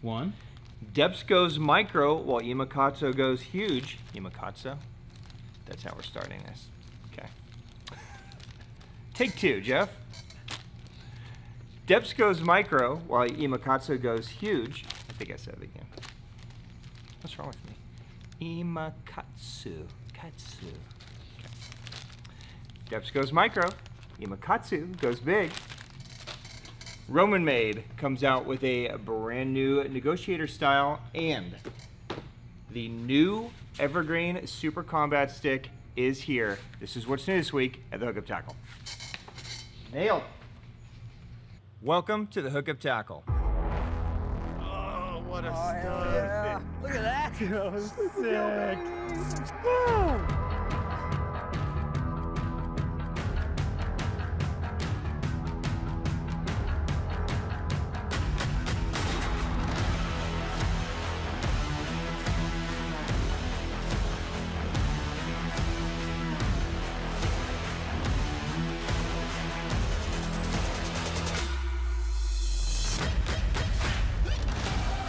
1. Deps goes micro while Imakatsu goes huge. Imakatsu? That's how we're starting this. Okay. Take 2, Jeff. Deps goes micro while Imakatsu goes huge. I think I said it again. What's wrong with me? Imakatsu. Katsu. Okay. Deps goes micro. Imakatsu goes big. Roman Made comes out with a brand new Negotiator style, and the new EverGreen Super Combat Stick is here. This is what's new this week at the Hookup Tackle. Nailed. Welcome to the Hookup Tackle. Oh, what a stud. Yeah. Look at that. That was sick. Woo!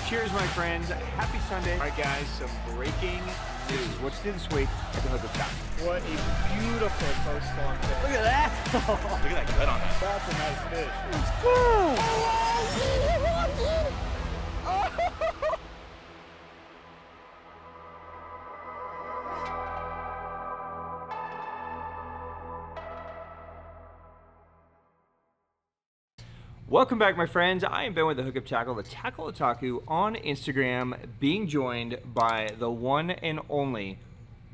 Cheers, my friends. Happy Sunday. All right, guys, some breaking This is news. what's new this week at the Hookup Tackle. What a beautiful post-spawn fish. Look at that. Look at that gut on that. That's a nice fish. Welcome back, my friends. I am Ben with the Hookup Tackle, the Tackle Otaku on Instagram, being joined by the one and only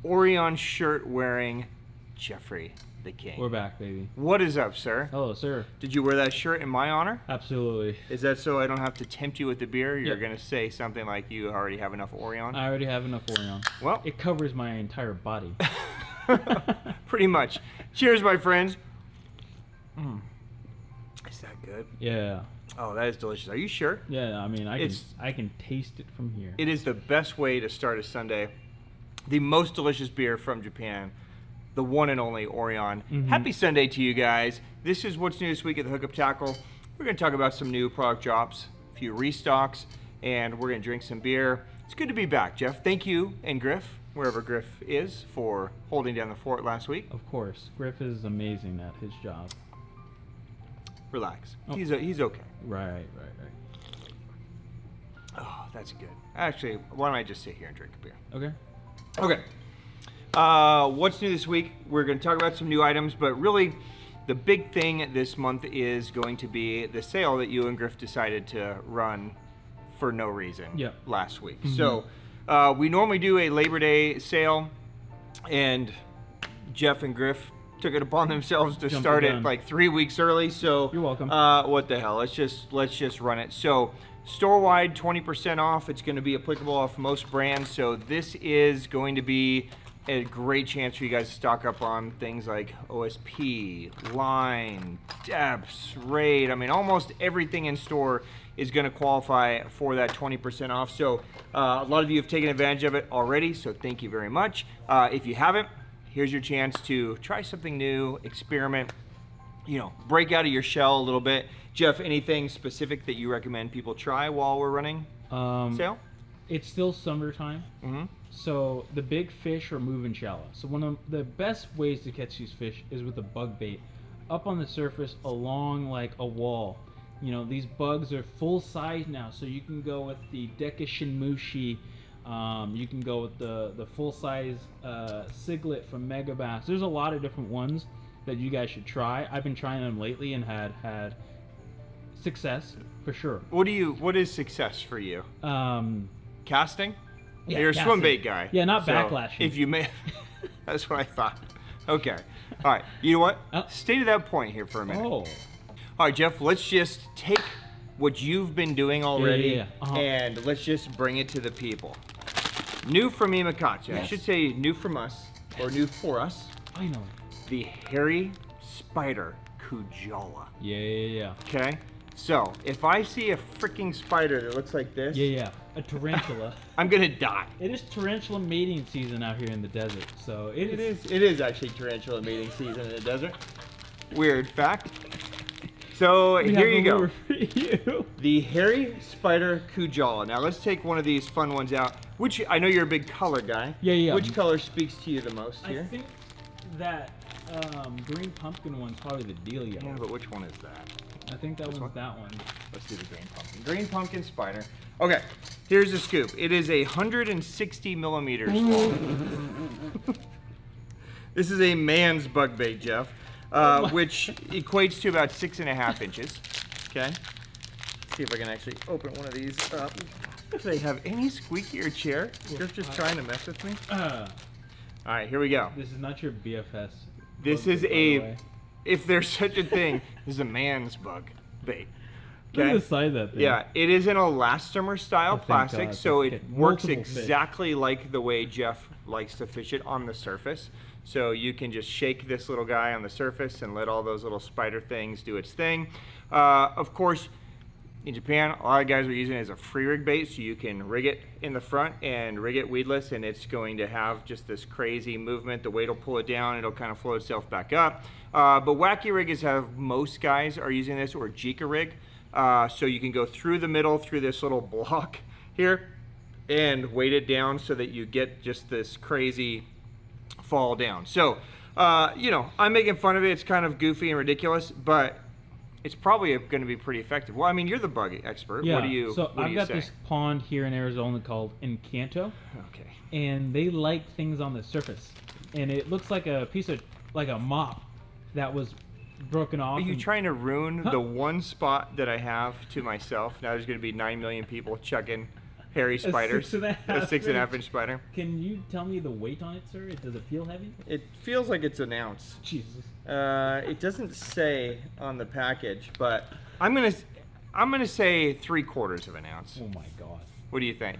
Orion shirt wearing Jeffrey the King. We're back, baby. What is up, sir? Hello, sir. Did you wear that shirt in my honor? Absolutely. Is that so I don't have to tempt you with the beer? You're Yep. going to say something like you already have enough Orion? I already have enough Orion. Well, It covers my entire body. pretty much. Cheers, my friends. Is that good? Yeah. Oh, that is delicious. Are you sure? Yeah, I mean, I It's- can taste it from here. It is the best way to start a Sunday. The most delicious beer from Japan, the one and only Orion. Mhm. Happy Sunday to you guys. This is what's new this week at the Hookup Tackle. We're going to talk about some new product drops, a few restocks, and we're going to drink some beer. It's good to be back, Jeff. Thank you and Griff, wherever Griff is, for holding down the fort last week. Of course. Griff is amazing at his job. Relax. Oh. He's okay. Right. Oh, that's good. Actually, why don't I just sit here and drink a beer? Okay. Okay. What's new this week? We're going to talk about some new items, but really the big thing this month is going to be the sale that you and Griff decided to run for no reason Yep. last week. Mhm. So we normally do a Labor Day sale, and Jeff and Griff took it upon themselves to Jumped start the it gun. like 3 weeks early. So You're welcome. what the hell? Let's just run it. So store-wide 20% off. It's going to be applicable off most brands. So this is going to be a great chance for you guys to stock up on things like OSP, Line, Deps, Raid. I mean, almost everything in store is going to qualify for that 20% off. So a lot of you have taken advantage of it already. So thank you very much. If you haven't, here's your chance to try something new, experiment, you know, break out of your shell a little bit. Jeff, anything specific that you recommend people try while we're running sale? It's still summertime, so the big fish are moving shallow. So one of the best ways to catch these fish is with a bug bait up on the surface along like a wall. You know, these bugs are full size now, so you can go with the Deka Shinmushi. You can go with the full-size Siglet from Megabass. There's a lot of different ones that you guys should try. I've been trying them lately and had success for sure. What is success for you? Casting? Yeah, You're a casting. swim bait guy. Yeah, not So backlashing. If you may, that's what I thought. Okay. All right. You know what? Stay to that point here for a minute. Oh. All right, Jeff, let's just take what you've been doing already Yeah. and let's just bring it to the people. New from Imakatsu. I Yes. should say new from us, or new for us. Finally. The hairy spider Kujala. Yeah. Okay? So, if I see a freaking spider that looks like this, Yeah. A tarantula. I'm gonna die. It is tarantula mating season out here in the desert, so It is actually tarantula mating season in the desert. Weird fact. So We here have you a go. lure for you. The Hairy Spider Kujala. Now let's take one of these fun ones out. Which, I know you're a big color guy. Yeah. Which color speaks to you the most here? I think that green pumpkin one's probably the dealio. Yeah, but which one is that? I think that This one's one? that one. Let's do the green pumpkin. Green pumpkin spider. Okay, here's the scoop. It is 160 millimeters long. This is a man's bug bait, Jeff, which equates to about 6.5 inches. Okay. Let's see if I can actually open one of these up. Do they have any squeakier chair? You're just trying to mess with me? All right, here we go. This is not your BFS. This bug is bait, by the a, way. if there's such a thing, this is a man's bug bait. Look Okay? at the side of that thing. Yeah, it is an elastomer style Oh, thank plastic, God. so Okay, it works multiple fish. exactly like the way Jeff likes to fish it on the surface. So you can just shake this little guy on the surface and let all those little spider things do its thing. Of course, in Japan, a lot of guys are using it as a free rig bait, so you can rig it in the front and rig it weedless, and it's going to have just this crazy movement. The weight will pull it down, it'll kind of float itself back up. But Wacky rig is how most guys are using this, or Jika rig. So you can go through the middle, through this little block here, and weight it down so that you get just this crazy fall down. So, you know, I'm making fun of it. It's kind of goofy and ridiculous, but it's probably going to be pretty effective. Well, I mean, you're the bug expert. Yeah. What do you So what do I've you got say? this pond here in Arizona called Encanto, Okay. and they like things on the surface, and it looks like a piece of like a mop that was broken off. Are you and- trying to ruin the one spot that I have to myself? Now there's going to be 9 million people chugging hairy spiders. 6.5 A 6.5 inch spider. Can you tell me the weight on it, sir? Does it feel heavy? It feels like it's an ounce. Jesus. It doesn't say on the package, but I'm gonna say 3/4 of an ounce. Oh my God. What do you think?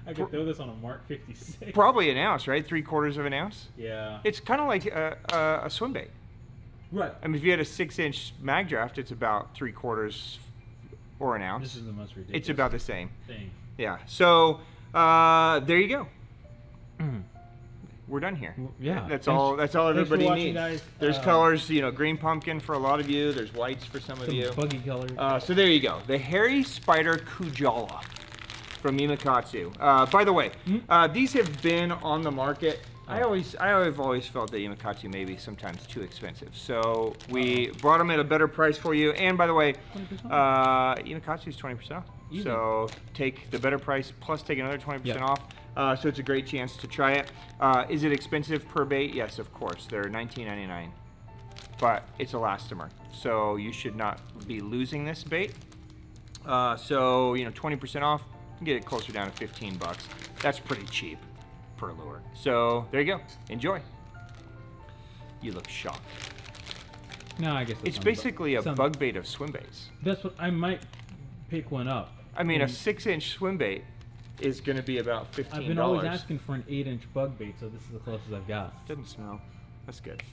I could throw this on a Mark 56. Probably an ounce, right? 3/4 of an ounce. Yeah. It's kind of like a swim bait. Right. I mean, if you had a 6-inch mag draft, it's about 3/4 or an ounce. This is the most ridiculous It's about the same. thing. Yeah. So there you go. Mhm. We're done here. Yeah. That's Thanks- all. That's all thanks for everybody watching, needs. guys. There's colors, you know, green pumpkin for a lot of you. There's whites for some of Some you. buggy colors. So there you go. The Hairy Spider Kujala from Imakatsu. By the way, these have been on the market. I've always felt that Imakatsu may be sometimes too expensive. So we brought them at a better price for you. And by the way, 20% Imakatsu is 20% off. Easy. So take the better price plus take another 20% Yeah. off. So it's a great chance to try it. Is it expensive per bait? Yes, of course. They're $19.99. But it's elastomer. So you should not be losing this bait. So, you know, 20% off, you can get it closer down to 15 bucks. That's pretty cheap per lure. So there you go. Enjoy. You look shocked. No, I guess that's It's some basically a some- bug bait of swim baits. That's what I might pick one up. I mean, a And 6-inch swim bait is going to be about $15. I've been always asking for an 8-inch bug bait, so this is the closest I've got. Doesn't smell. That's good.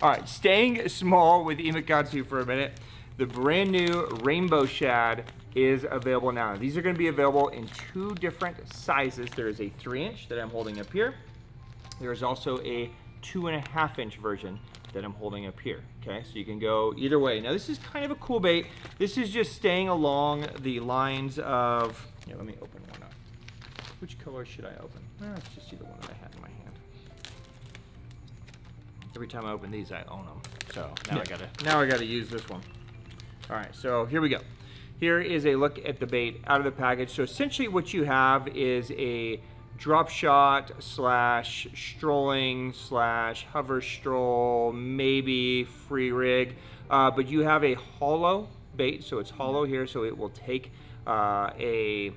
All right, staying small with Imakatsu for a minute. The brand new Rainbow Shad is available now. These are going to be available in 2 different sizes. There is a 3-inch that I'm holding up here. There is also a 2.5-inch version that I'm holding up here. Okay, so you can go either way. Now this is kind of a cool bait. This is just staying along the lines of. Yeah, let me open one up. Which color should I open? Let's just see the one that I had in my hand. Every time I open these, I own them. So now I gotta use this one. All right, so here we go. Here is a look at the bait out of the package. So essentially what you have is a drop shot slash strolling slash hover stroll, maybe free rig, but you have a hollow bait, so it's hollow here, so it will take a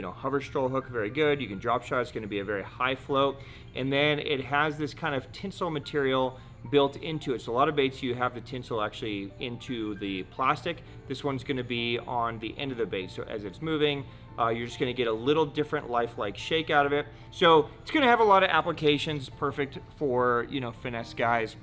hover stroll hook very good. You can drop shot, it's going to be a very high float, and then it has this kind of tinsel material built into it. So a lot of baits you have the tinsel actually into the plastic. This one's going to be on the end of the bait, so as it's moving, you're just going to get a little different lifelike shake out of it. So it's going to have a lot of applications, perfect for finesse guys.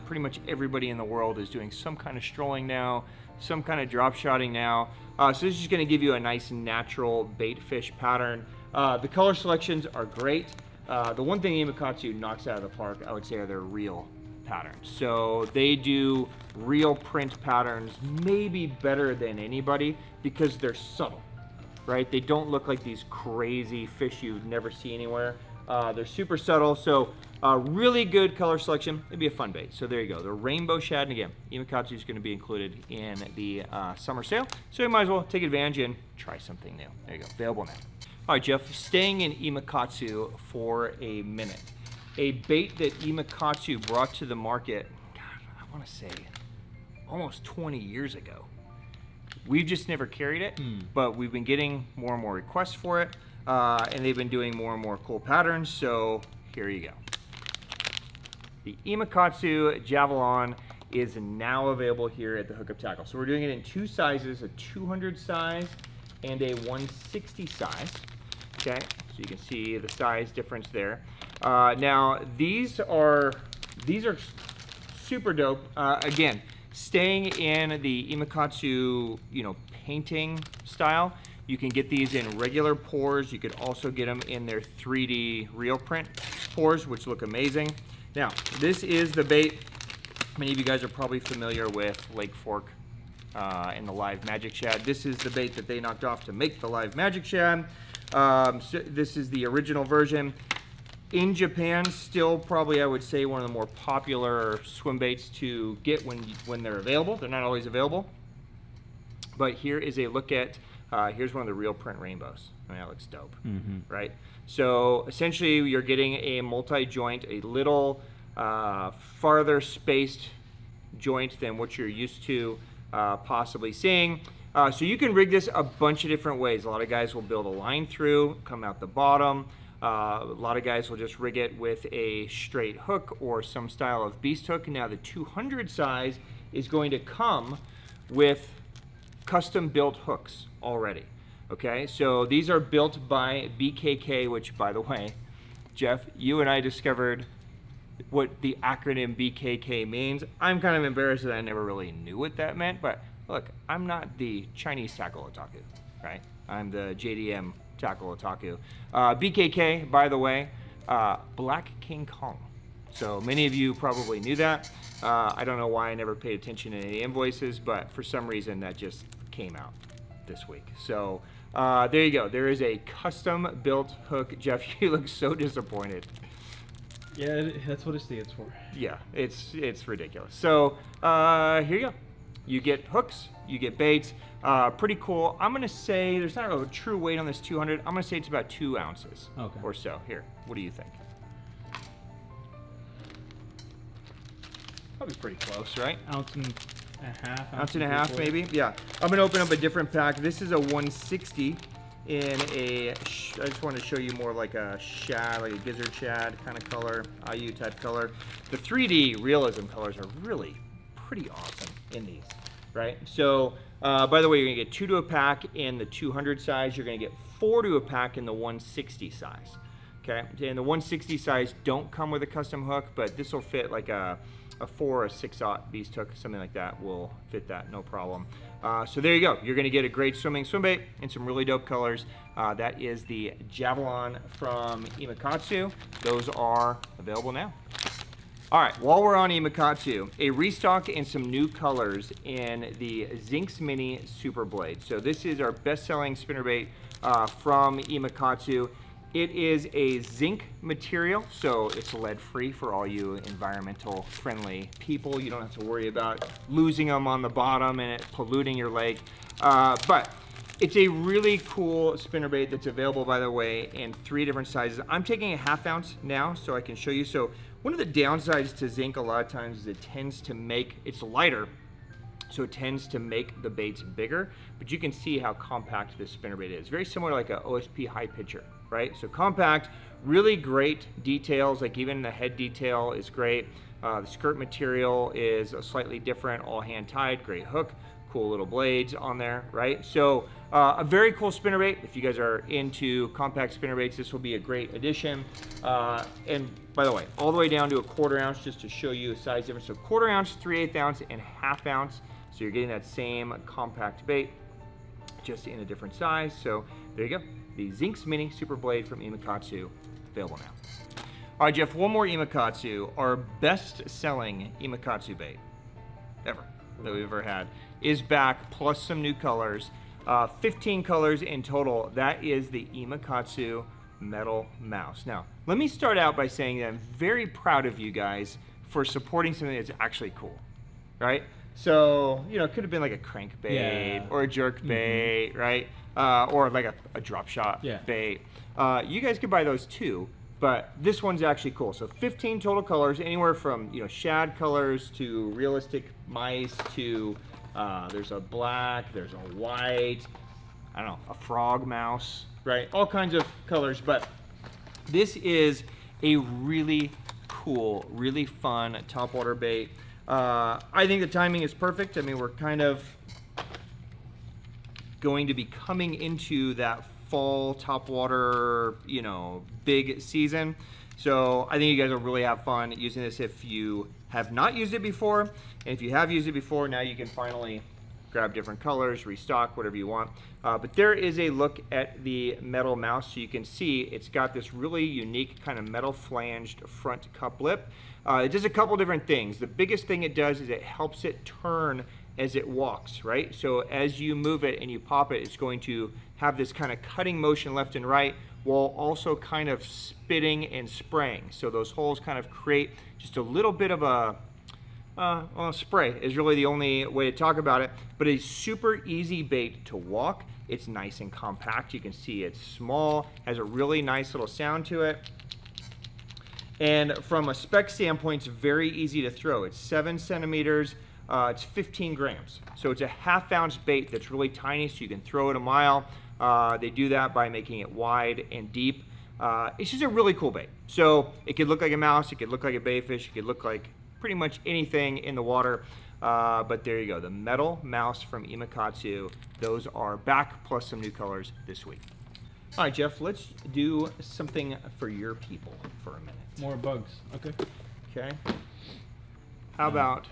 Pretty much everybody in the world is doing some kind of strolling now, some kind of drop shotting now. So this is just going to give you a nice natural bait fish pattern. The color selections are great. The one thing Imakatsu knocks out of the park, I would say, are their reel patterns. So they do real print patterns maybe better than anybody because they're subtle, right? They don't look like these crazy fish you'd never see anywhere. They're super subtle, so really good color selection. It'd be a fun bait. So there you go, the rainbow shad, and again, Imakatsu is going to be included in the summer sale, so you might as well take advantage and try something new. There you go, available now. All right, Jeff, staying in Imakatsu for a minute. A bait that Imakatsu brought to the market, God, I want to say almost 20 years ago. We've just never carried it, but we've been getting more and more requests for it, and they've been doing more and more cool patterns, so here you go. The Imakatsu Javallon is now available here at the Hookup Tackle. So we're doing it in two sizes, a 200 size and a 160 size. Okay, so you can see the size difference there. Now these are super dope. Again, staying in the Imakatsu, painting style. You can get these in regular pours. You could also get them in their 3D real print pours, which look amazing. Now, this is the bait. Many of you guys are probably familiar with Lake Fork and the live magic shad. This is the bait that they knocked off to make the live magic shad. So this is the original version. In Japan, still probably I would say one of the more popular swim baits to get when they're available. They're not always available. But here is a look at, here's one of the real print rainbows. I mean, that looks dope, right? So essentially you're getting a multi-joint, a little farther spaced joint than what you're used to possibly seeing. So you can rig this a bunch of different ways. A lot of guys will build a line through, come out the bottom. A lot of guys will just rig it with a straight hook or some style of beast hook. Now the 200 size is going to come with custom built hooks already. Okay, so these are built by BKK, which, by the way, Jeff, you and I discovered what the acronym BKK means. I'm kind of embarrassed that I never really knew what that meant, but look, I'm not the Chinese tackle otaku, right? I'm the JDM tackle otaku. BKK, by the way, Black King Kong. So many of you probably knew that. I don't know why I never paid attention in any invoices, but for some reason that just came out this week. So there you go. There is a custom built hook. Jeff, you look so disappointed. Yeah, that's what it stands for. Yeah, it's ridiculous. So here you go. You get hooks, you get baits. Pretty cool. I'm gonna say there's not a true weight on this 200. I'm gonna say it's about 2 ounces or so. Here, what do you think? Probably pretty close, right? Ounce and a half. Ounce and a half, maybe. Yeah. I'm gonna open up a different pack. This is a 160 in a. I just want to show you more like a shad, like a gizzard shad kind of color, IU type color. The 3D realism colors are really pretty awesome in these, right? So, by the way, you're gonna get 2 to a pack in the 200 size. You're gonna get 4 to a pack in the 160 size. Okay. And the 160 size don't come with a custom hook, but this will fit like a 4 or a 6/0 beast hook, something like that will fit that, no problem. So there you go. You're going to get a great swimming swim bait in some really dope colors. That is the Javallon from Imakatsu. Those are available now. All right, while we're on Imakatsu, a restock and some new colors in the Zinx Mini Super Blade. So this is our best-selling spinnerbait from Imakatsu. It is a zinc material, so it's lead-free for all you environmental-friendly people. You don't have to worry about losing them on the bottom and it polluting your lake. But it's a really cool spinnerbait that's available, by the way, in 3 different sizes. I'm taking a 1/2 ounce now so I can show you. So one of the downsides to zinc a lot of times is it tends to make, it's lighter, so it tends to make the baits bigger, but you can see how compact this spinnerbait is. Very similar to like a OSP high pitcher, right? So compact, really great details, like even the head detail is great. The skirt material is slightly different, all hand tied, great hook, cool little blades on there, right? So a very cool spinnerbait. If you guys are into compact spinnerbaits, this will be a great addition. And by the way, all the way down to a 1/4 ounce, just to show you a size difference. So 1/4 ounce, 3/8 ounce, and 1/2 ounce. So you're getting that same compact bait, just in a different size. So there you go. The Zinx Mini Super Blade from Imakatsu, available now. All right, Jeff, one more Imakatsu. Our best-selling Imakatsu bait ever that we've ever had is back, plus some new colors. 15 colors in total. That is the Imakatsu Metal Mouse. Now, let me start out by saying that I'm very proud of you guys for supporting something that's actually cool, right? So, you know, it could have been like a crankbait or a jerk bait, right? Or like a drop shot bait. You guys could buy those too, but this one's actually cool. So 15 total colors, anywhere from, you know, shad colors to realistic mice to there's a black, there's a white, I don't know, a frog mouse, right? All kinds of colors, but this is a really cool, really fun topwater bait. I think the timing is perfect. I mean, we're kind of going to be coming into that fall topwater, you know, big season. So I think you guys will really have fun using this if you have not used it before. And if you have used it before, now you can finally grab different colors, restock, whatever you want. But there is a look at the metal mouse. So you can see it's got this really unique kind of metal flanged front cup lip. It does a couple different things. The biggest thing it does is it helps it turn as it walks, right? So as you move it and you pop it, it's going to have this kind of cutting motion left and right while also kind of spitting and spraying. So those holes kind of create just a little bit of a, well, spray is really the only way to talk about it, but a super easy bait to walk. It's nice and compact. You can see it's small, has a really nice little sound to it. And from a spec standpoint, it's very easy to throw. It's 7 centimeters, it's 15 grams. So it's a half-ounce bait that's really tiny, so you can throw it a mile. They do that by making it wide and deep. It's just a really cool bait. So it could look like a mouse, it could look like a bayfish, it could look like pretty much anything in the water. But there you go, the Metal Mouse from Imakatsu. Those are back, plus some new colors this week. All right, Jeff, let's do something for your people for a minute. More bugs. Okay. Okay. How about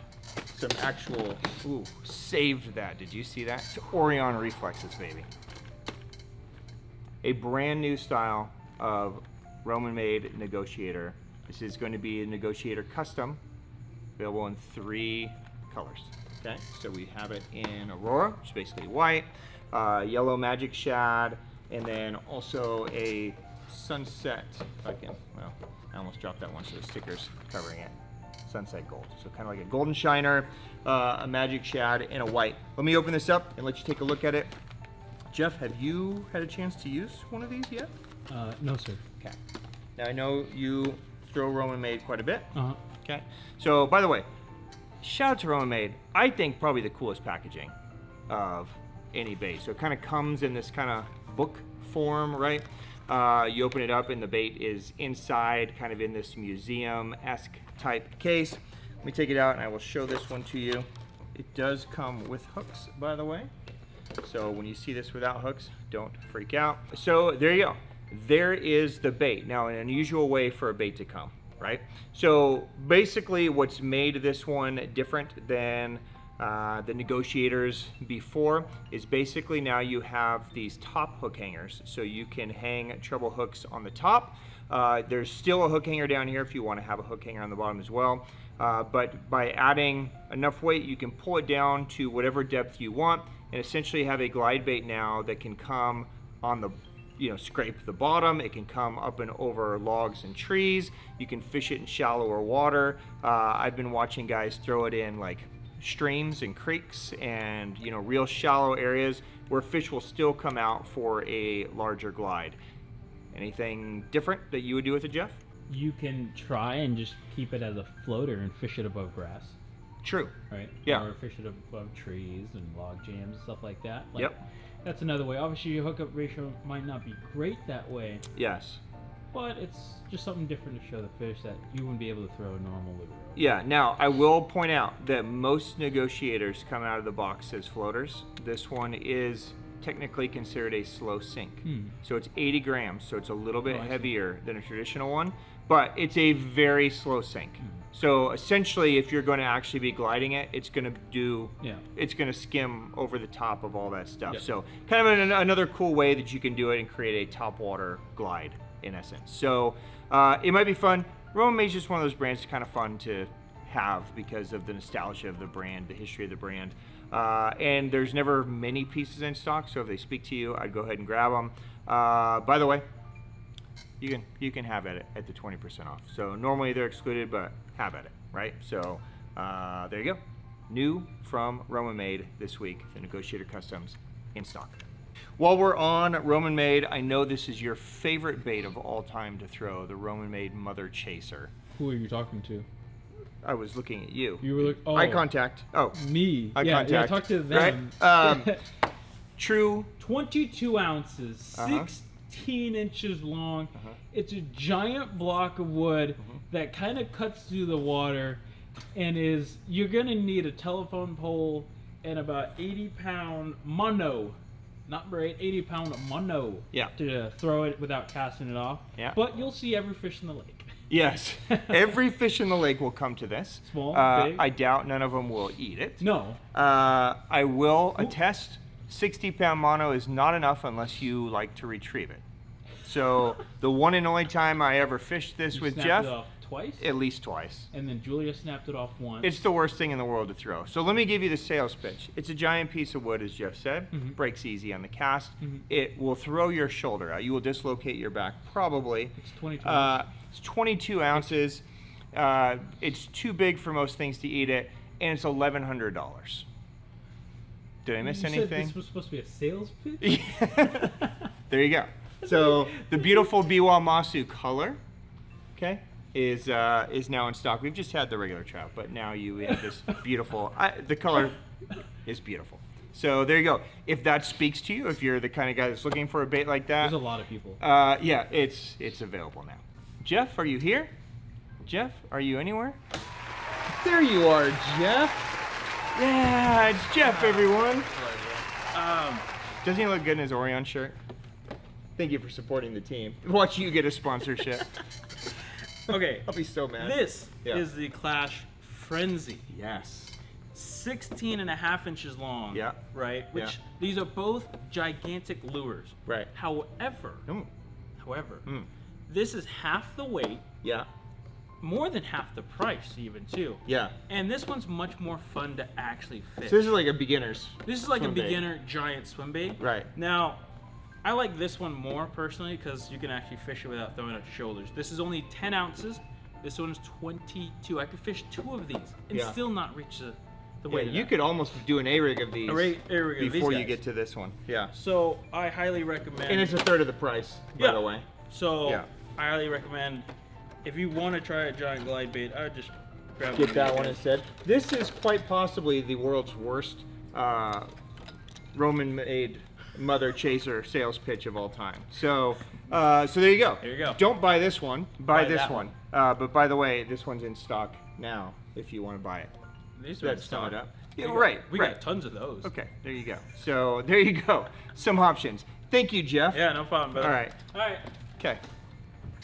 some actual, ooh, saved that. Did you see that? It's Orion Reflexes, baby. A brand new style of Roman-made Negotiator. This is going to be a Negotiator Custom, available in 3 colors. Okay, so we have it in Aurora, which is basically white, yellow Magic Shad, and then also a Sunset, if I can, well, I almost dropped that one, so the sticker's covering it. Sunset Gold. So kind of like a golden shiner, a Magic Shad, and a white. Let me open this up and let you take a look at it. Jeff, have you had a chance to use one of these yet? No, sir. Okay. Now I know you throw Roman Made quite a bit. Okay. So, by the way, shout out to Roman Made. I think probably the coolest packaging of any bait. So it kind of comes in this kind of book form, right? You open it up and the bait is inside, kind of in this museum-esque type case. Let me take it out and I will show this one to you. It does come with hooks, by the way. So when you see this without hooks, don't freak out. So there you go. There is the bait. Now, an unusual way for a bait to come, right? So basically what's made this one different than the Negotiators before is basically now you have these top hook hangers. So you can hang treble hooks on the top. There's still a hook hanger down here if you want to have a hook hanger on the bottom as well. But by adding enough weight, you can pull it down to whatever depth you want and essentially have a glide bait now that can come on the, you know, scrape the bottom. It can come up and over logs and trees. You can fish it in shallower water. I've been watching guys throw it in like streams and creeks and, you know, real shallow areas where fish will still come out for a larger glide. Anything different that you would do with it, Jeff? You can try and just keep it as a floater and fish it above grass. True. Right? Yeah. Or fish it above trees and log jams and stuff like that. Like, yep. That's another way. Obviously, your hookup ratio might not be great that way. Yes. But it's just something different to show the fish that you wouldn't be able to throw a normal lure. Yeah, now I will point out that most Negotiators come out of the box as floaters. This one is technically considered a slow sink. So it's 80 grams, so it's a little bit heavier than a traditional one, but it's a very slow sink. So essentially, if you're going to actually be gliding it, it's going to do, it's going to skim over the top of all that stuff. So kind of another cool way that you can do it and create a topwater glide in essence. So it might be fun. Roman Maid's just one of those brands that's kind of fun to have because of the nostalgia of the brand, the history of the brand. And there's never many pieces in stock, so if they speak to you, I'd go ahead and grab them. By the way, you can have at it at the 20% off. So normally they're excluded, but have at it, right? So there you go. New from Roman Maid this week, the Negotiator Customs in stock. While we're on Roman Maid, I know this is your favorite bait of all time to throw, the Roman Maid Mother Chaser. Who are you talking to? I was looking at you. You were looking. Oh, eye contact. Oh, me. Eye yeah, contact. Yeah, talk to them. Right? True. 22 ounces, 16 inches long. It's a giant block of wood that kind of cuts through the water, and you're gonna need a telephone pole and about 80-pound mono, not braid, 80-pound mono. Yeah. To throw it without casting it off. Yeah. But you'll see every fish in the lake. Yes, every fish in the lake will come to this. Small, big. I doubt none of them will eat it. No. I will attest 60-pound mono is not enough unless you like to retrieve it. So the one and only time I ever fished this with Jeff, it off twice? At least twice. And then Julia snapped it off once. It's the worst thing in the world to throw. So let me give you the sales pitch. It's a giant piece of wood, as Jeff said. Breaks easy on the cast. It will throw your shoulder out. You will dislocate your back, probably. It's 22 ounces. It's 22 ounces. It's too big for most things to eat it, and it's $1,100. Did I miss anything? You said this was supposed to be a sales pitch? There you go. So the beautiful Biwa Masu color, okay, is now in stock. We've just had the regular trout, but now you have this beautiful. The color is beautiful. So there you go. If that speaks to you, if you're the kind of guy that's looking for a bait like that, there's a lot of people. Yeah, it's available now. Jeff, are you here? Jeff, are you anywhere? There you are, Jeff. Yeah, it's Jeff, everyone. Doesn't he look good in his Orion shirt? Thank you for supporting the team. Watch you get a sponsorship. Okay. I'll be so mad. This is the Clash Frenzy. Yes. 16.5 inches long. Yeah. Right? Which these are both gigantic lures. Right. However, Mm. this is half the weight, Yeah. more than half the price even too. Yeah. And this one's much more fun to actually fish. So this is like a beginner's. This is like a swim bait. beginner giant swim bait. Right. Now, I like this one more personally because you can actually fish it without throwing out your shoulders. This is only 10 ounces. This one is 22. I could fish 2 of these and still not reach the weight. You could almost do an A-rig of these before you get to this one. Yeah. So I highly recommend. And it's a third of the price, by the way. So I highly recommend if you want to try a giant glide bait, I would just grab Get that one instead. This is quite possibly the world's worst Roman Maid Mother Chaser sales pitch of all time. So, so there you go. There you go. Don't buy this one. Buy this that one. But by the way, this one's in stock now. If you want to buy it. These are in stock. Yeah, right. We got tons of those. Okay. There you go. So there you go. Some options. Thank you, Jeff. Yeah, no problem, brother. All right. All right. Okay.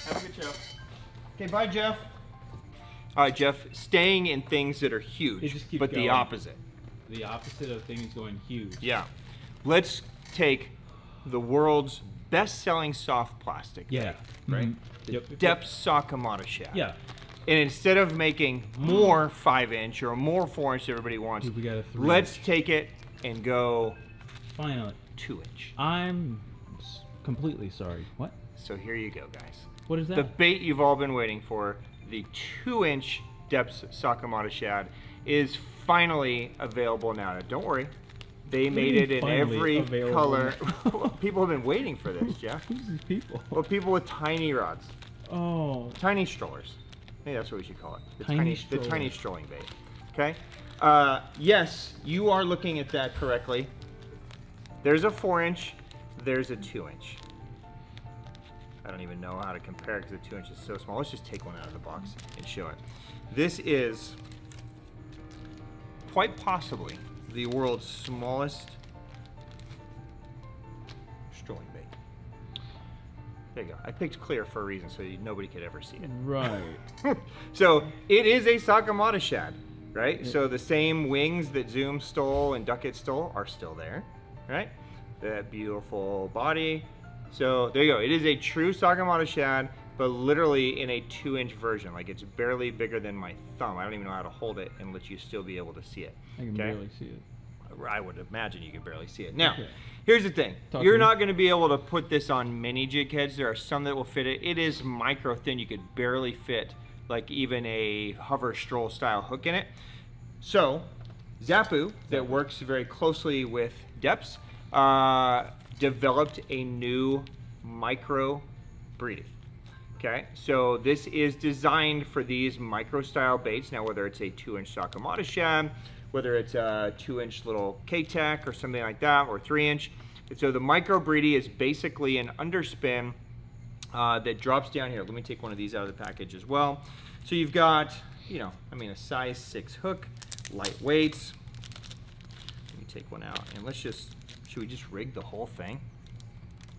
Have a good show. Okay. Bye, Jeff. All right, Jeff. Staying in things that are huge, just keep but going. the opposite. The opposite of things going huge. Yeah. Let's take the world's best-selling soft plastic. Yeah. Right? Yep. Deps Sakamata Shad. Yeah. And instead of making more 5-inch or more 4-inch everybody wants, Dude, we got a 3-inch. let's take it and go Finally. 2-inch. I'm completely sorry. What? So here you go, guys. What is that? The bait you've all been waiting for, the 2-inch Deps Sakamata Shad, is finally available now. Don't worry. They made it in finally every color. People have been waiting for this, Jeff. Who's these people? Well, people with tiny rods. Oh. Tiny strollers. Maybe that's what we should call it. The Tiny tiny strolling bait. Okay? Yes, you are looking at that correctly. There's a 4-inch. There's a 2-inch. I don't even know how to compare because the 2-inch is so small. Let's just take one out of the box and show it. This is quite possibly the world's smallest strolling bait. There you go. I picked clear for a reason so nobody could ever see it. Right. So it is a Sakamata Shad, right? So the same wings that Zoom stole and Duckett stole are still there, right? That beautiful body, So there you go. It is a true Sakamata Shad, but literally in a 2-inch version. Like it's barely bigger than my thumb. I don't even know how to hold it and let you still be able to see it. I can barely see it. I would imagine you can barely see it. Now, Okay. here's the thing. Talk You're to me. not going to be able to put this on many jig heads. There are some that will fit it. It is micro thin. You could barely fit like even a hover stroll style hook in it. So, Zappu, that works very closely with Deps, developed a new micro Bredy. Okay, so this is designed for these micro style baits. Now, whether it's a 2-inch Sakamata Shad, whether it's a 2-inch little K-Tech or something like that, or 3-inch. So the micro Bredy is basically an underspin that drops down here. Let me take one of these out of the package as well. So you've got, you know, I mean, a size 6 hook, light weights. Let me take one out, and let's just, should we just rig the whole thing?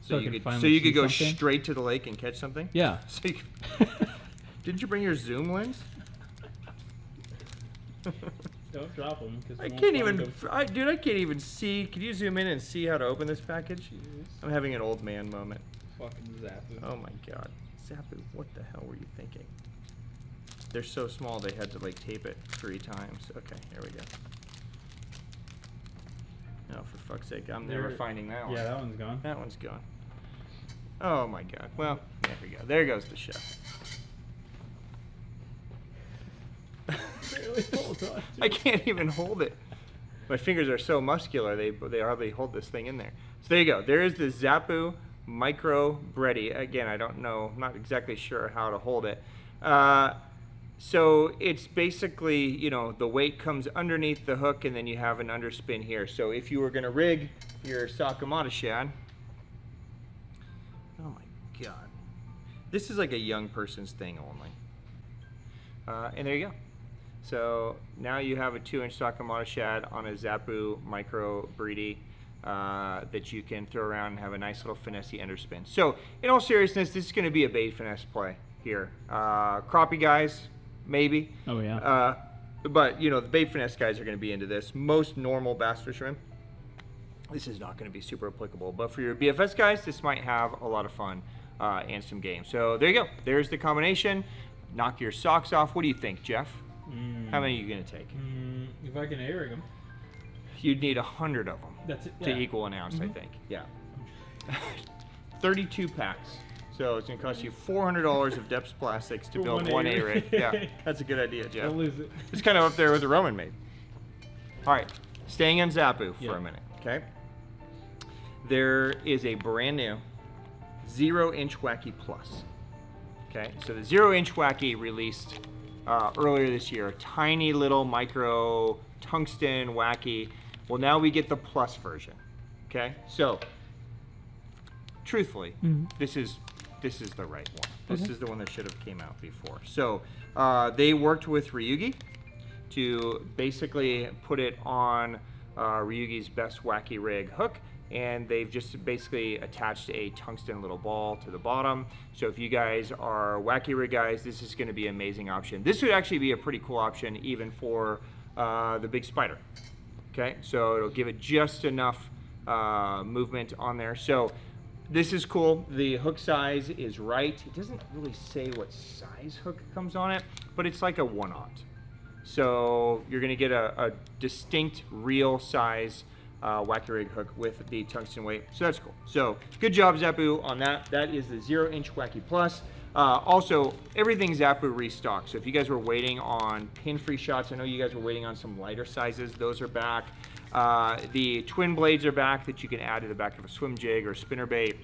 So you could go something? straight to the lake and catch something? Yeah. So you didn't you bring your zoom lens? Don't drop them. I can't even, dude, I can't even see. Can you zoom in and see how to open this package? I'm having an old man moment. Fucking Zappu. Oh my god. Zappu, what the hell were you thinking? They're so small they had to like tape it 3 times. Okay, here we go. Oh, for fuck's sake, I'm never finding that one. Yeah, that one's gone. That one's gone. Oh my god. Well, there we go. There goes the chef. I can't even hold it. My fingers are so muscular, they hardly hold this thing in there. So there you go. There is the Zappu Micro Bredy. Again, I don't know, I'm not exactly sure how to hold it. So it's basically, you know, the weight comes underneath the hook and then you have an underspin here. So if you were going to rig your Sakamata Shad, oh my god. This is like a young person's thing only. And there you go. So now you have a 2-inch Sakamata Shad on a Zappu Micro Bredy that you can throw around and have a nice little finessey underspin. So in all seriousness, this is going to be a bait finesse play here. Crappie guys, maybe. Oh yeah. But you know, the bait finesse guys are going to be into this. Most normal bass fishermen, this is not going to be super applicable. But for your BFS guys, this might have a lot of fun and some game. So there you go. There's the combination. Knock your socks off. What do you think, Jeff? How many are you going to take? If I can A-rig them. You'd need 100 of them That's it. to equal an ounce, I think. Yeah. 32 packs. So it's going to cost you $400 of Deps plastics to build one A-rig. Yeah, that's a good idea, Jeff. I'll lose it. It's kind of up there with the Roman made. All right, staying on Zappu for a minute, okay? There is a brand new 0-inch Wacky Plus. Okay, so the 0-inch Wacky released earlier this year, a tiny little micro tungsten Wacky. Well, now we get the Plus version. Okay, so truthfully, this is the right one. This is the one that should have came out before. So they worked with Ryugi to basically put it on Ryugi's best Wacky rig hook, and they've just basically attached a tungsten little ball to the bottom. So if you guys are Wacky rig guys, this is going to be an amazing option. This would actually be a pretty cool option even for the big spider. Okay, so it'll give it just enough movement on there. So this is cool. The hook size is right. It doesn't really say what size hook comes on it, but it's like a 1/0. So you're going to get a distinct real size Wacky rig hook with the tungsten weight. So that's cool. So good job, Zappu, on that. That is the 0-inch Wacky Plus. Also, everything Zappu restocked. So if you guys were waiting on pin-free shots, I know you guys were waiting on some lighter sizes. Those are back. The twin blades are back that you can add to the back of a swim jig or spinner bait.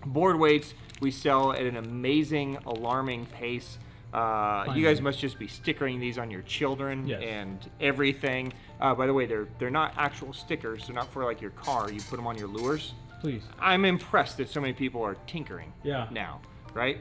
Board weights we sell at an amazing, alarming pace. You guys must just be stickering these on your children and everything. By the way, they're not actual stickers. They're not for like your car. You put them on your lures. Please. I'm impressed that so many people are tinkering now, right?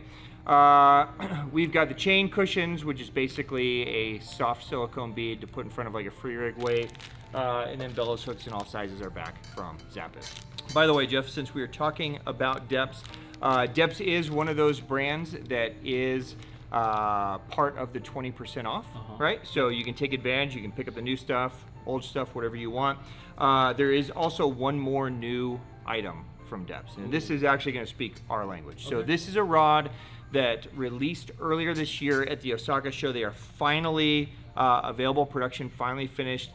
We've got the chain cushions, which is basically a soft silicone bead to put in front of like a free rig weight. And then Bellows hooks in all sizes are back from Zappu. By the way, Jeff, since we were talking about Deps, Deps is one of those brands that is part of the 20% off, right? So you can take advantage, you can pick up the new stuff, old stuff, whatever you want. There is also one more new item from Deps. And this is actually going to speak our language. So this is a rod that released earlier this year at the Osaka show. They are finally available, production finally finished.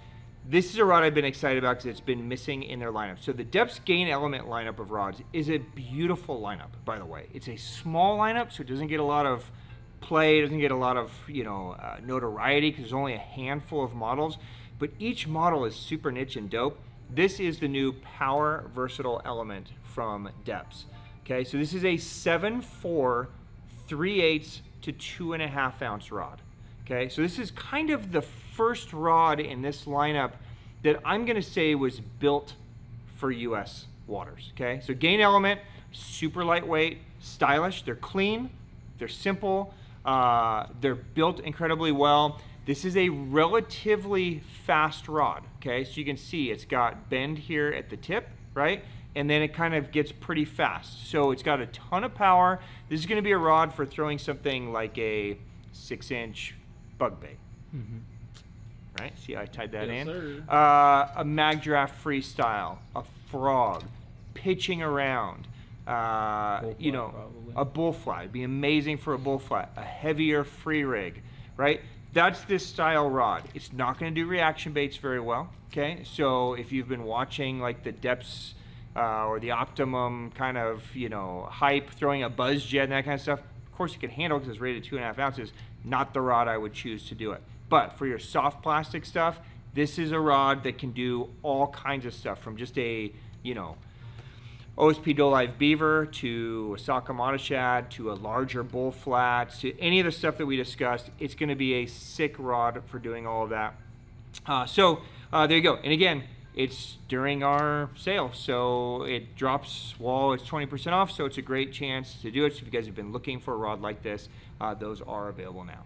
This is a rod I've been excited about because it's been missing in their lineup. So the Deps Gain Element lineup of rods is a beautiful lineup, by the way. It's a small lineup, so it doesn't get a lot of play, doesn't get a lot of, you know, notoriety because there's only a handful of models, but each model is super niche and dope. This is the new Power Versatile Element from Deps. Okay, so this is a 7.4 3/8 to 2.5 ounce rod. Okay, so this is kind of the first rod in this lineup that I'm gonna say was built for US waters. Okay, so Gain Element, super lightweight, stylish, they're clean, they're simple, they're built incredibly well. This is a relatively fast rod, okay? So you can see it's got bend here at the tip, right? And then it kind of gets pretty fast. So it's got a ton of power. This is gonna be a rod for throwing something like a 6-inch bug bait. Right, see how I tied that in? Sir. A mag draft freestyle, a frog, pitching around, you know, probably. a bull fly. It'd be amazing for a bull fly. A heavier free rig, right? That's this style rod. It's not going to do reaction baits very well, okay? So if you've been watching like the Deps or the Optimum kind of, you know, hype, throwing a buzz jet and that kind of stuff, of course you can handle it because it's rated 2.5 ounces. Not the rod I would choose to do it. But for your soft plastic stuff, this is a rod that can do all kinds of stuff, from just a, you know, OSP Dolive Beaver to a Sakamata Shad to a larger bull flat to any of the stuff that we discussed. It's going to be a sick rod for doing all of that. So there you go. And again, it's during our sale, so it drops while it's 20% off, so it's a great chance to do it. So if you guys have been looking for a rod like this, those are available now.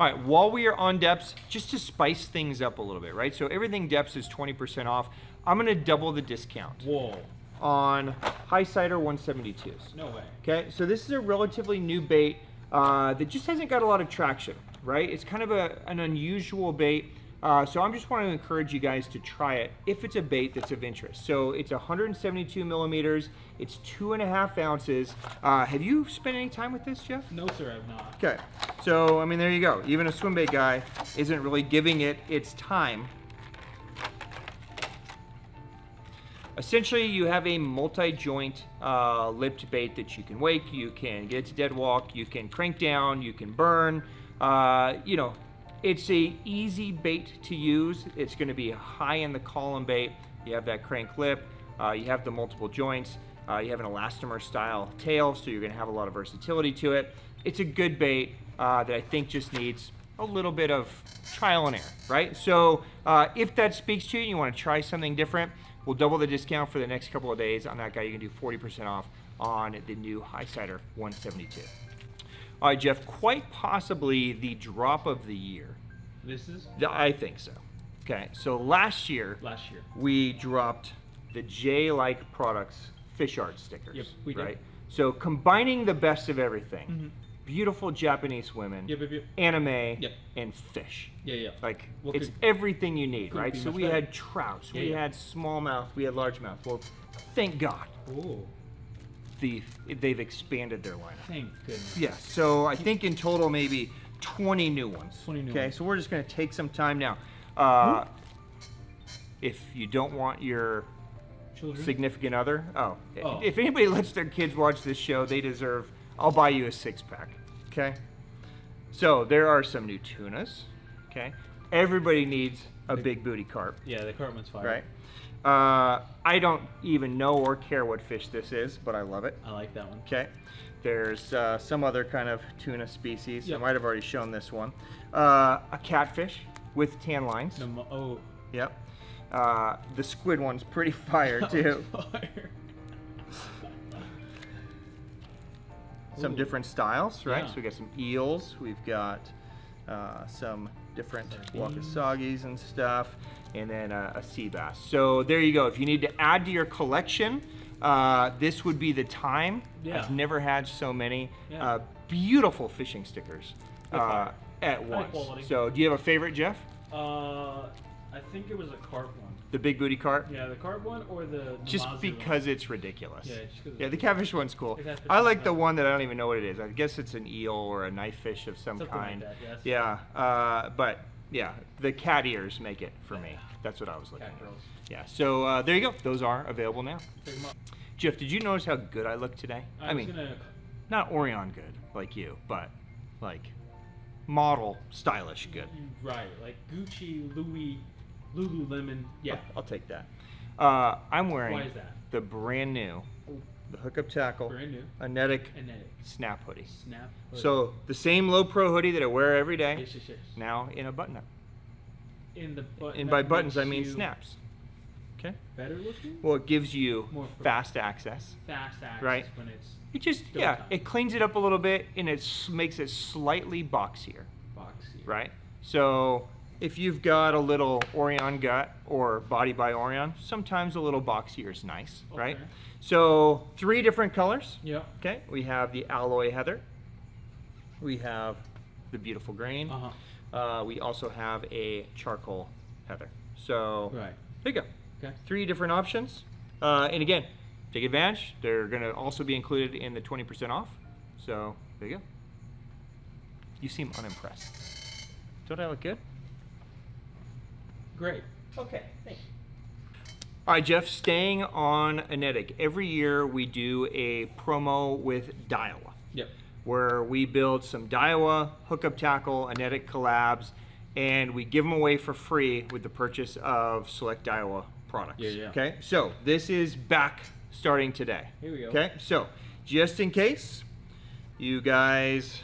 All right, while we are on Deps, just to spice things up a little bit, right? So everything Deps is 20% off. I'm going to double the discount. Whoa. On Highsider 172s. No way. Okay, so this is a relatively new bait that just hasn't got a lot of traction, right? It's kind of an unusual bait. So I'm just wanting to encourage you guys to try it if it's a bait that's of interest. So it's 172 millimeters. It's 2.5 ounces. Have you spent any time with this, Jeff? No, sir, I've not. Okay, so I mean, there you go. Even a swim bait guy isn't really giving it its time. Essentially, you have a multi-joint lipped bait that you can wake, you can get it to dead walk, you can crank down, you can burn. You know, it's a easy bait to use. It's going to be high in the column bait. You have that crank lip, you have the multiple joints, you have an elastomer style tail, so you're going to have a lot of versatility to it. It's a good bait that I think just needs a little bit of trial and error, right? So if that speaks to you and you want to try something different, we'll double the discount for the next couple of days on that guy. You can do 40% off on the new Highsider 172. All right, Jeff, quite possibly the drop of the year. This is? I think so. Okay, so last year, we dropped the J-like products fish art stickers. Yep, we did. Right? So combining the best of everything. Beautiful Japanese women, anime, and fish. Like, it's everything you need, right? So we had trouts, we had smallmouth, we had largemouth. Well, thank God. They've expanded their lineup. Thank goodness. Yeah, so I think in total maybe 20 new ones. 20 new okay, ones. so we're just going to take some time now. If you don't want your significant other, if anybody lets their kids watch this show, they deserve, I'll buy you a 6-pack, okay? So there are some new tunas, okay? Everybody needs a big booty carp. Yeah, the carp one's fire. Right? I don't even know or care what fish this is, but I love it. I like that one. Okay. There's some other kind of tuna species. I might have already shown this one. A catfish with tan lines. Yep. The squid one's pretty fire too. Some different styles, right? So we got some eels. We've got some different wakasagis and stuff, and then a sea bass. So there you go. If you need to add to your collection, this would be the time. I've never had so many beautiful fishing stickers at once. So do you have a favorite, Jeff? I think it was a carp one. The big booty carp? Yeah, the carp one or the Just Mazda because one? it's ridiculous. Yeah, just 'cause yeah, the catfish one's cool. It has I like the percent. one that I don't even know what it is. I guess it's an eel or a knife fish of some Something like kind. that, yes. Yeah, but yeah, the cat ears make it for me. That's what I was looking Cat at. girls. Yeah, so there you go. Those are available now. Pick 'em up. Jeff, did you notice how good I look today? I mean, was gonna. not Orion good like you, but like model stylish good. Right, like Gucci, Louis, Lululemon. Yeah. I'll take that. I'm wearing Why is that? the brand new, the hookup tackle, Brand new. Anetik Anetik. snap hoodie. Snap. Hoodie. So the same low pro hoodie that I wear every day, Yes, yes, yes. now in a button up. In the button. And that by buttons I makes mean you snaps. Okay. Better looking. Well, it gives you More fast access. Fast access Right. when it's It just Go yeah, time. it cleans it up a little bit and it makes it slightly boxier. boxy. Right? So if you've got a little Orion gut or body by Orion, sometimes a little boxier is nice, right? Okay. So 3 different colors. Yep. Okay, we have the alloy heather. We have the beautiful green. We also have a charcoal heather. So Right. there you go. Okay. 3 different options. And again, take advantage. They're going to also be included in the 20% off. So there you go. You seem unimpressed. Don't I look good? Great. Okay, thank you. All right, Jeff, staying on Anetik. Every year we do a promo with Daiwa, Yep. where we build some Daiwa hookup tackle Anetik collabs, and we give them away for free with the purchase of select Daiwa products. Yeah, yeah. Okay, so this is back starting today. Here we go. Okay, so just in case you guys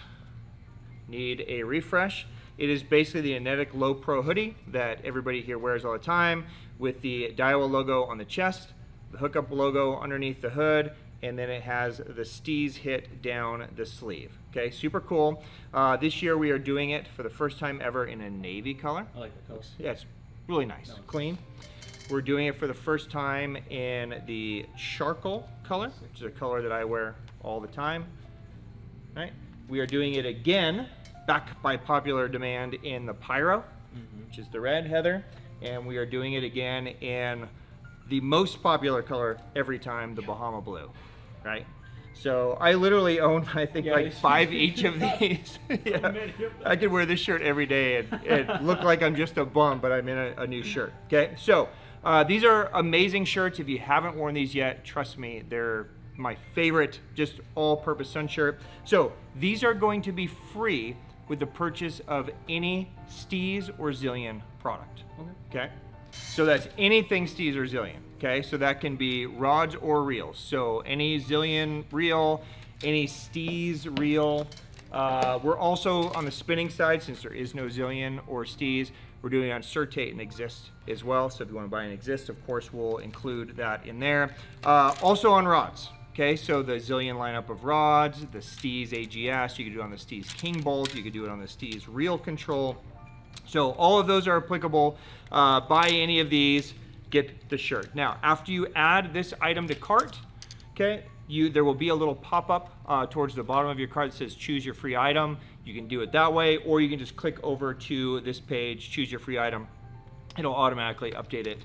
need a refresh, it is basically the Anetik Low Pro hoodie that everybody here wears all the time, with the Daiwa logo on the chest, the hookup logo underneath the hood, and then it has the Steez hit down the sleeve. Okay, super cool. This year we are doing it for the first time ever in a navy color. I like the coat. Yeah, it's really nice, No. clean. We're doing it for the first time in the charcoal color, which is a color that I wear all the time. Right? We are doing it again, back by popular demand, in the pyro, which is the red heather, and we are doing it again in the most popular color every time, the Bahama blue. Right? So I literally own, I think, Yeah, like these- 5 each of these. Yeah. many of them. I could wear this shirt every day and look like I'm just a bum, but I'm in a new shirt. Okay, so these are amazing shirts. If you haven't worn these yet, trust me, they're my favorite, just all-purpose sun shirt. So these are going to be free with the purchase of any Steez or Zillion product. Okay. So that's anything Steez or Zillion. Okay, so that can be rods or reels. So any Zillion reel, any Steez reel. We're also on the spinning side, since there is no Zillion or Steez. We're doing it on Certate and Exist as well. So if you want to buy an Exist, of course, we'll include that in there. Also on rods. Okay, so the Zillion lineup of rods, the Steez AGS, you can do it on the Steez King Bolt, you can do it on the Steez Reel Control. So all of those are applicable. Buy any of these, get the shirt. Now, after you add this item to cart, okay, there will be a little pop-up towards the bottom of your cart that says choose your free item. You can do it that way, or you can just click over to this page, choose your free item. It'll automatically update it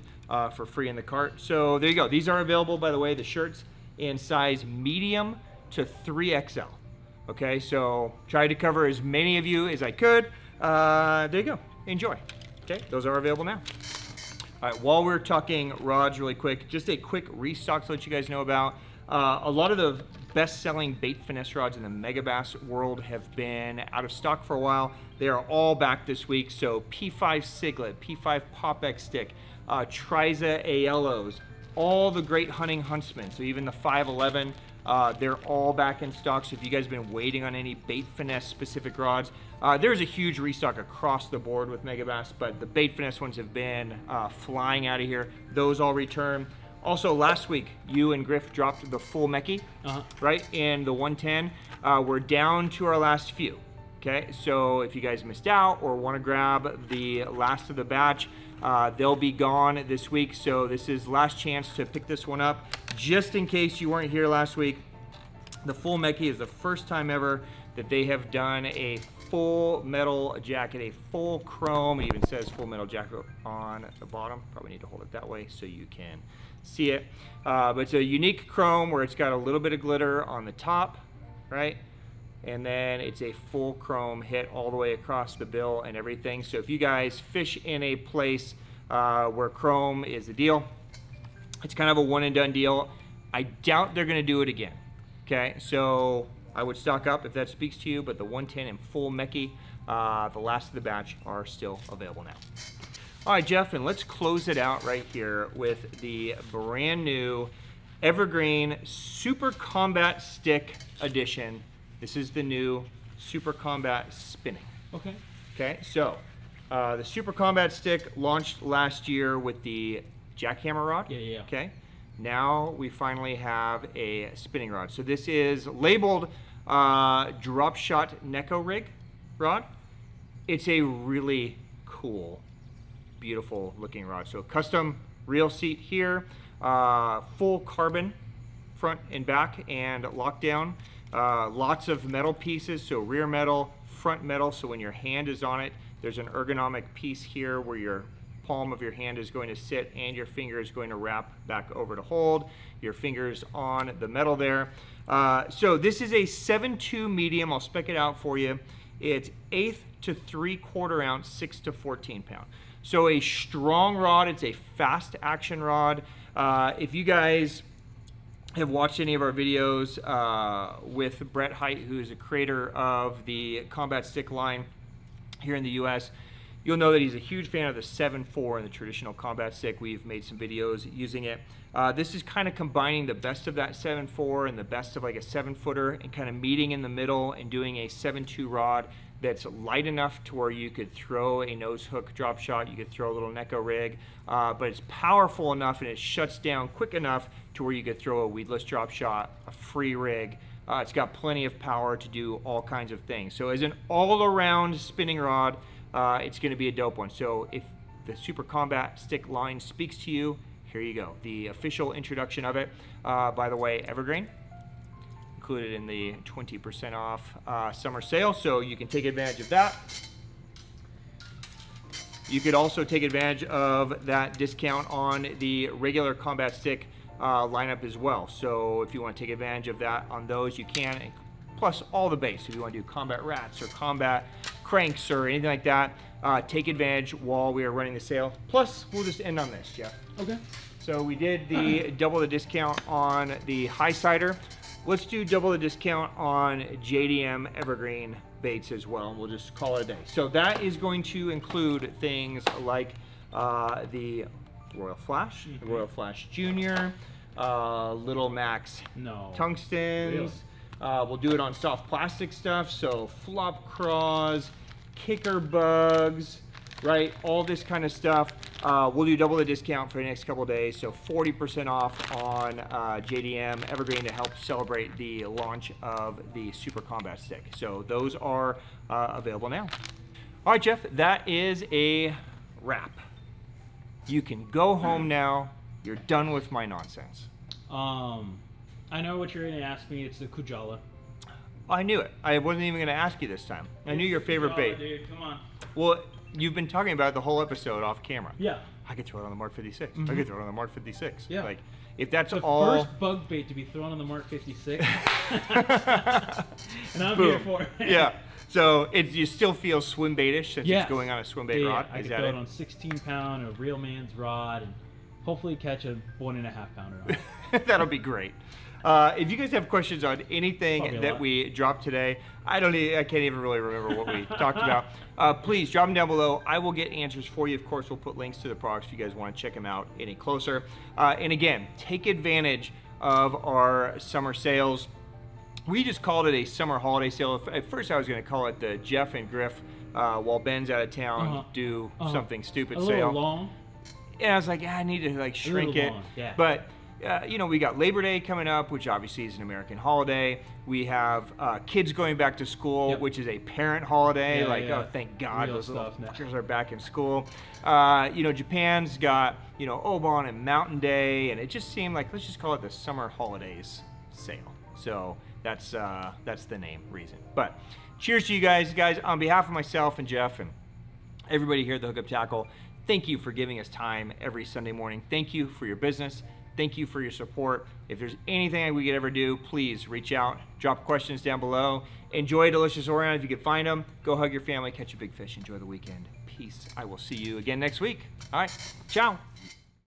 for free in the cart. So there you go. These are available, by the way, the shirts in size medium to 3XL. Okay, so tried to cover as many of you as I could. There you go. Enjoy. Okay, those are available now. All right, while we're talking rods really quick, just a quick restock to let you guys know about. A lot of the best-selling bait finesse rods in the Megabass world have been out of stock for a while. They are all back this week. So P5 Siglet, P5 Pop X Stick, Triza ALOs, all the great hunting Huntsmen. So even the 511, they're all back in stock. So if you guys have been waiting on any bait finesse specific rods, there's a huge restock across the board with Megabass, but the bait finesse ones have been flying out of here. Those all return. Also, last week, you and Griff dropped the full Mechie, right, in the 110. We're down to our last few, okay? So if you guys missed out or want to grab the last of the batch, they'll be gone this week. So this is last chance to pick this one up. Just in case you weren't here last week, the full Mechie is the first time ever that they have done a full metal jacket, a full chrome. It even says full metal jacket on the bottom. Probably need to hold it that way so you can see it. But it's a unique chrome where it's got a little bit of glitter on the top, right? And then it's a full chrome hit all the way across the bill and everything. So if you guys fish in a place where chrome is the deal, it's kind of a one and done deal. I doubt they're gonna do it again, okay? So I would stock up if that speaks to you, but the 110 and full Meki, the last of the batch, are still available now. All right, Jeff, and let's close it out right here with the brand new EverGreen Super Combat Stick Edition. This is the new Super Combat Spinning. Okay. Okay, so the Super Combat Stick launched last year with the jackhammer rod. Yeah. Okay. Now we finally have a spinning rod. So this is labeled drop shot Neko rig rod. It's a really cool, beautiful looking rod. So custom reel seat here, full carbon front and back and lockdown. Lots of metal pieces, so rear metal, front metal, so when your hand is on it, there's an ergonomic piece here where your palm of your hand is going to sit and your finger is going to wrap back over to hold your fingers on the metal there. So this is a 7.2 medium. I'll spec it out for you. It's 1/8 to 3/4 ounce, 6 to 14 pound. So a strong rod. It's a fast action rod. If you guys have watched any of our videos with Brett Height, who is a creator of the combat stick line here in the US, you'll know that he's a huge fan of the 7.4 and the traditional combat stick. We've made some videos using it. This is kind of combining the best of that 7.4 and the best of like a 7-footer and kind of meeting in the middle and doing a 7.2 rod that's light enough to where you could throw a nose hook drop shot, you could throw a little Neko rig, but it's powerful enough and it shuts down quick enough to where you could throw a weedless drop shot, a free rig. It's got plenty of power to do all kinds of things. So as an all-around spinning rod, it's going to be a dope one. So if the Super Combat Stick line speaks to you, here you go. The official introduction of it. By the way, EverGreen, included in the 20% off summer sale, so you can take advantage of that. You could also take advantage of that discount on the regular Combat Stick lineup as well. So if you want to take advantage of that on those, you can. Plus all the base. If you want to do combat rats or combat cranks or anything like that, take advantage while we are running the sale. Plus, we'll just end on this, Jeff. Okay. So we did the double the discount on the Highsider. Let's do double the discount on JDM EverGreen baits as well, and we'll just call it a day. So that is going to include things like the Royal Flash, the Royal Flash Junior, Little Max tungstens. Really? We'll do it on soft plastic stuff, so flop craws, kicker bugs, right? All this kind of stuff. We'll do double the discount for the next couple of days, so 40% off on JDM EverGreen to help celebrate the launch of the Super Combat Stick. So those are available now. All right, Jeff, that is a wrap. You can go home now. You're done with my nonsense. I know what you're going to ask me. It's the Kujala. I knew it. I wasn't even going to ask you this time. I knew your favorite bait. Dude, come on. Well, you've been talking about it the whole episode off camera. Yeah. I could throw it on the Mark 56. I could throw it on the Mark 56. Yeah. Like, if that's the all. First bug bait to be thrown on the Mark 56. And I'm Boom. here for it. Yeah. So you still feel swim baitish since Yes. it's going on a swim bait rod. I Is could that throw it? it on 16-pound, a real man's rod, and hopefully catch a 1.5 pounder on it. That'll be great. If you guys have questions on anything that we dropped today, I can't even really remember what we talked about. Please drop them down below. I will get answers for you. Of course, we'll put links to the products if you guys want to check them out any closer. And again, take advantage of our summer sales. We just called it a summer holiday sale. At first, I was going to call it the Jeff and Griff while Ben's out of town do something stupid a sale. little long. And I was like, I need to like shrink it. Long. Yeah. But you know, we got Labor Day coming up, which obviously is an American holiday. We have kids going back to school, which is a parent holiday. Oh, thank God, Real those little stuff, fuckers are back in school. You know, Japan's got, you know, Obon and Mountain Day, and it just seemed like, let's just call it the summer holidays sale. So that's the name reason. But cheers to you guys. Guys, on behalf of myself and Jeff and everybody here at the Hookup Tackle, thank you for giving us time every Sunday morning. Thank you for your business. Thank you for your support. If there's anything we could ever do, please reach out, drop questions down below. Enjoy a delicious Orion if you can find them. Go hug your family, catch a big fish, enjoy the weekend. Peace. I will see you again next week. All right, ciao.